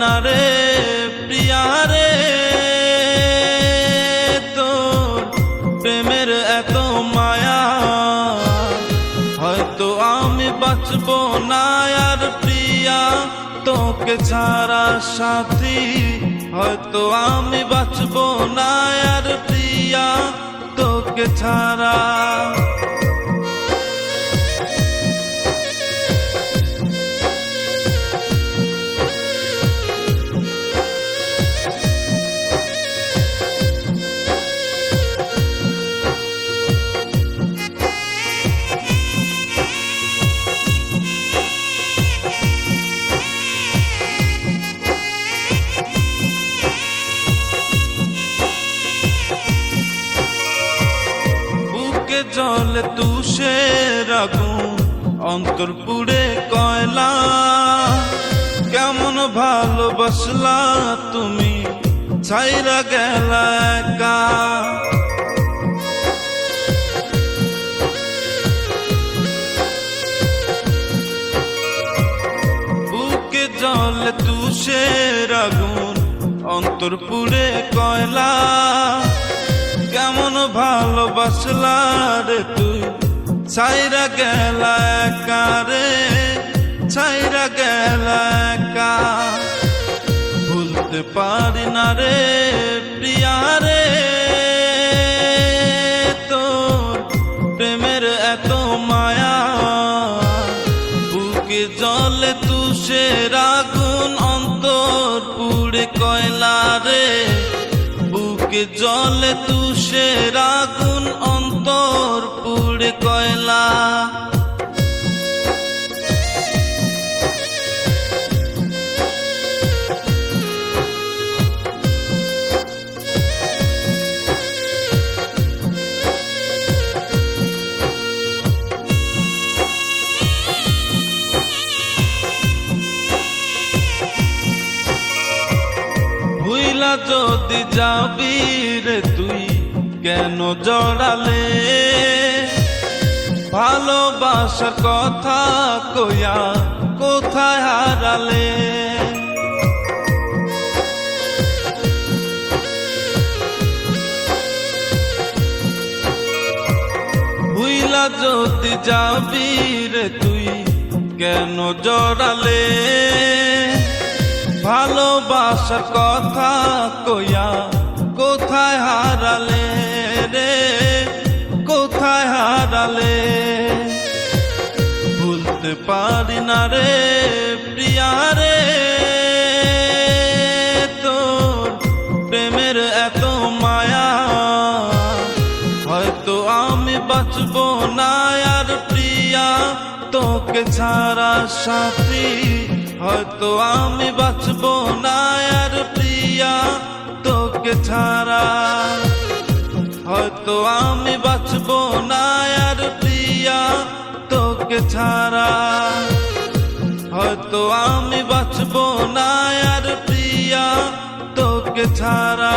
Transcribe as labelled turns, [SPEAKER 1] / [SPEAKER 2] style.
[SPEAKER 1] না রে প্রিয়া রে, তোর প্রেমের এত মায়া, হয়তো আমি বাঁচব না আর প্রিয়া তোকে ছাড়া সাথী, হয়তো আমি বাঁচব না আর প্রিয়া তোকে ছাড়া। জলে তুষের আগুন অন্তর পুড়ে কয়লা, কেমন ভালোবাসলা তুমি ছাইরা গেলা একা। বুকে জলে তুষের আগুন অন্তর পুড়ে কয়লা, কেমন ভালোবাসলা রে তুই ছাইরা গেলা একা রে, ছাইরা গেলা একা। ভুলতে পারি না রে প্রিয়া রে, তোর প্রেমের এত মায়া, বুকে জলে তুষের আগুন অন্তর পুড়ে কয়লা রে, বুকে জলে তুষের আগুন অন্তর পুড়ে কয়লা। ভুইলা যদি যাবি রে তুই কেন জড়ালে, ভালোবাসার কথা কইয়া কোথায় হারালে। ভুইলা যদি যাবি রে তুই কেন জড়ালে, ভালোবাসার কথা কইয়া কোথায় হারালে রে, কোথায় হারালে। ভুলতে পারি না রে প্রিয়া রে, তোর প্রেমের এত মায়া, হয়তো আমি বাঁচব না আর প্রিয়া তোকে ছাড়া সাথী, হয়তো আমি বাঁচব না আর প্রিয়া তোকে ছাড়া, হয়তো আমি বাঁচব না আর প্রিয়া তোকে ছাড়া, হয়তো আমি বাঁচব না আর প্রিয়া তোকে ছাড়া।